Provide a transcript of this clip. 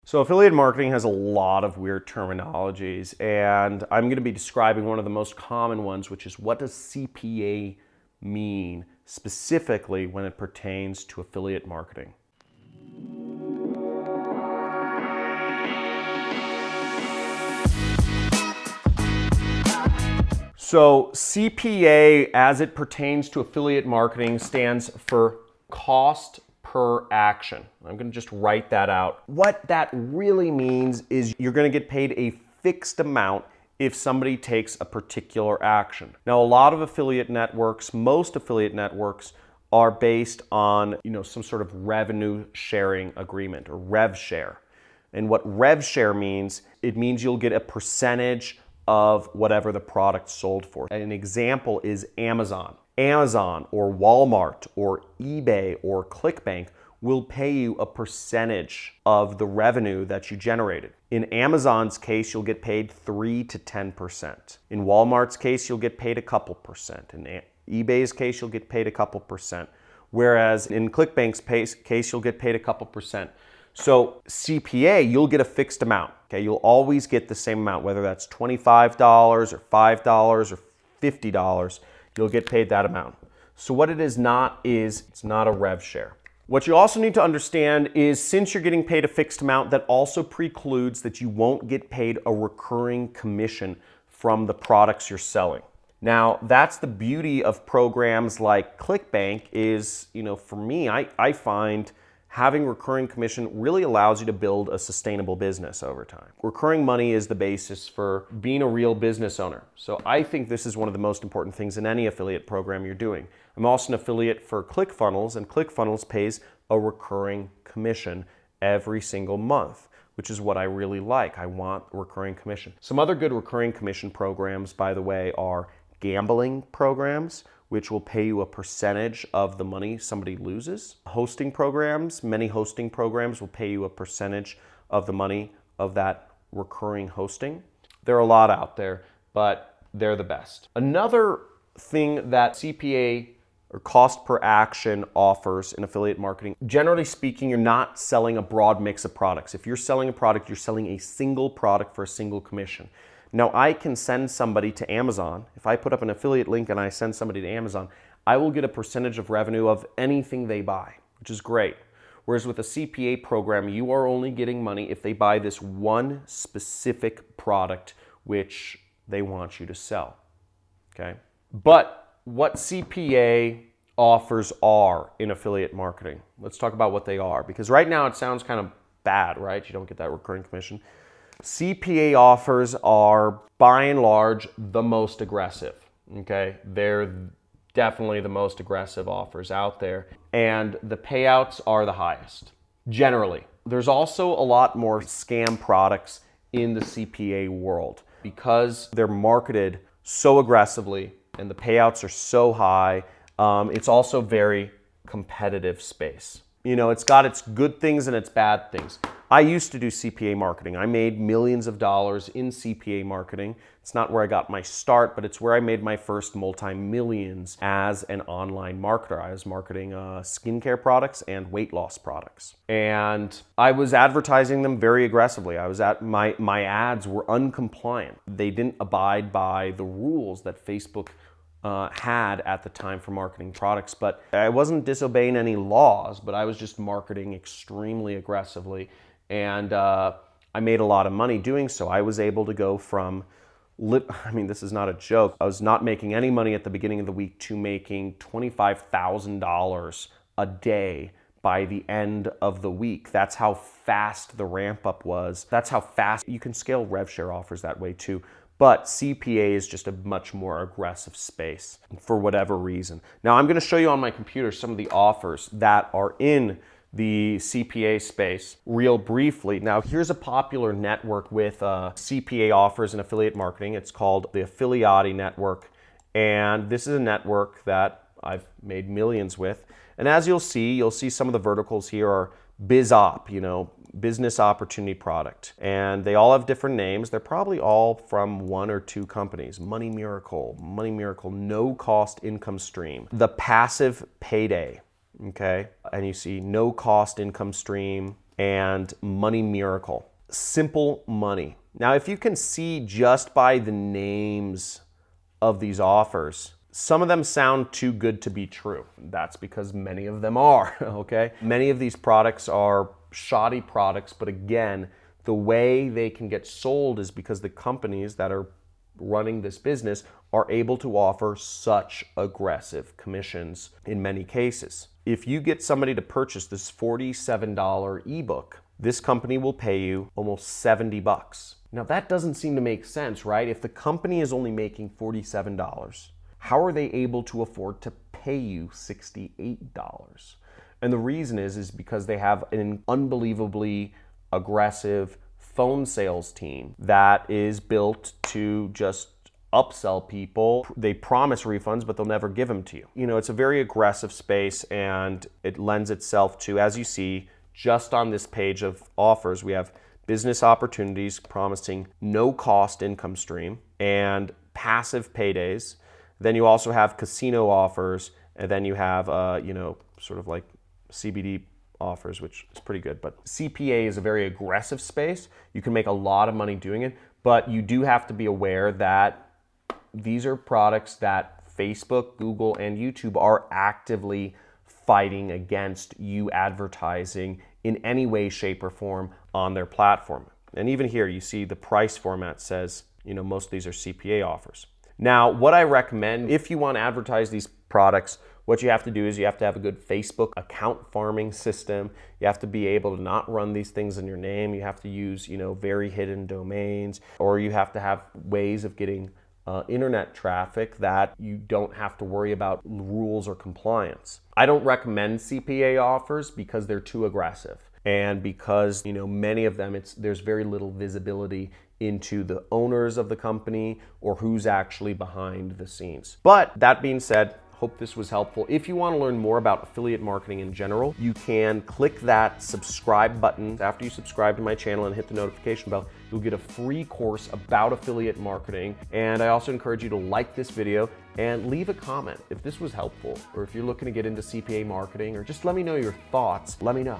So affiliate marketing has a lot of weird terminologies, and I'm going to be describing one of the most common ones, which is what does CPA mean specifically when it pertains to affiliate marketing. So CPA, as it pertains to affiliate marketing, stands for cost per action. I'm going to just write that out. What that really means is you're going to get paid a fixed amount if somebody takes a particular action. Now, a lot of affiliate networks, most affiliate networks, are based on, some sort of revenue sharing agreement or rev share. And what rev share means, it means you'll get a percentage of whatever the product sold for. An example is Amazon. Amazon or Walmart or eBay or ClickBank will pay you a percentage of the revenue that you generated. In Amazon's case, you'll get paid 3 to 10%. In Walmart's case, you'll get paid a couple percent. In eBay's case, you'll get paid a couple percent. Whereas in ClickBank's case, you'll get paid a couple percent. So CPA, you'll get a fixed amount. Okay, you'll always get the same amount, whether that's $25 or $5 or $50. You'll get paid that amount. So what it is not is, it's not a rev share. What you also need to understand is since you're getting paid a fixed amount, that also precludes that you won't get paid a recurring commission from the products you're selling. Now, that's the beauty of programs like ClickBank is, for me, I find having recurring commission really allows you to build a sustainable business over time. Recurring money is the basis for being a real business owner. So I think this is one of the most important things in any affiliate program you're doing. I'm also an affiliate for ClickFunnels, and ClickFunnels pays a recurring commission every single month, which is what I really like. I want recurring commission. Some other good recurring commission programs, by the way, are gambling programs, which will pay you a percentage of the money somebody loses. Hosting programs, many hosting programs will pay you a percentage of the money of that recurring hosting. There are a lot out there, but they're the best. Another thing that CPA or cost per action offers in affiliate marketing, generally speaking, you're not selling a broad mix of products. If you're selling a product, you're selling a single product for a single commission. Now, I can send somebody to Amazon. If I put up an affiliate link and I send somebody to Amazon, I will get a percentage of revenue of anything they buy, which is great. Whereas with a CPA program, you are only getting money if they buy this one specific product which they want you to sell, okay? But what CPA offers are in affiliate marketing. Let's talk about what they are, because right now it sounds kind of bad, right? You don't get that recurring commission. CPA offers are, by and large, the most aggressive, okay? They're definitely the most aggressive offers out there, and the payouts are the highest, generally. There's also a lot more scam products in the CPA world because they're marketed so aggressively and the payouts are so high. It's also very competitive space. It's got its good things and its bad things. I used to do CPA marketing. I made millions of dollars in CPA marketing. It's not where I got my start, but it's where I made my first multi-millions as an online marketer. I was marketing skincare products and weight loss products. And I was advertising them very aggressively. My ads were uncompliant. They didn't abide by the rules that Facebook had at the time for marketing products, but I wasn't disobeying any laws, but I was just marketing extremely aggressively, and I made a lot of money doing so. I was able to go from, this is not a joke, I was not making any money at the beginning of the week to making $25,000 a day by the end of the week. That's how fast the ramp up was. That's how fast you can scale rev share offers that way too. But CPA is just a much more aggressive space for whatever reason. Now I'm going to show you on my computer some of the offers that are in the CPA space real briefly. Now here's a popular network with CPA offers and affiliate marketing. It's called the Affiliati Network. And this is a network that I've made millions with. And as you'll see some of the verticals here are BizOp, business opportunity product. And they all have different names. They're probably all from one or two companies. Money Miracle, no cost income stream. The passive payday, okay? And you see no cost income stream, and Money Miracle. Simple Money. Now, if you can see just by the names of these offers, some of them sound too good to be true. That's because many of them are, okay? Many of these products are shoddy products, but again, the way they can get sold is because the companies that are running this business are able to offer such aggressive commissions in many cases. If you get somebody to purchase this $47 ebook, this company will pay you almost 70 bucks. Now that doesn't seem to make sense, right? If the company is only making $47, how are they able to afford to pay you $68? And the reason is because they have an unbelievably aggressive phone sales team that is built to just upsell people. They promise refunds, but they'll never give them to you. You know, it's a very aggressive space, and it lends itself to, as you see, just on this page of offers, we have business opportunities promising no cost income stream and passive paydays. Then you also have casino offers, and then you have, sort of like CBD offers, which is pretty good. But CPA is a very aggressive space. You can make a lot of money doing it, but you do have to be aware that these are products that Facebook, Google, and YouTube are actively fighting against you advertising in any way, shape, or form on their platform. And even here, you see the price format says, most of these are CPA offers. Now, what I recommend, if you want to advertise these products, what you have to do is you have to have a good Facebook account farming system. You have to be able to not run these things in your name. You have to use, very hidden domains, or you have to have ways of getting internet traffic that you don't have to worry about rules or compliance. I don't recommend CPA offers because they're too aggressive, and because many of them there's very little visibility into the owners of the company or who's actually behind the scenes. But that being said, hope this was helpful. If you want to learn more about affiliate marketing in general, you can click that subscribe button. After you subscribe to my channel and hit the notification bell, you'll get a free course about affiliate marketing. And I also encourage you to like this video and leave a comment if this was helpful, or if you're looking to get into CPA marketing, or just let me know your thoughts. Let me know.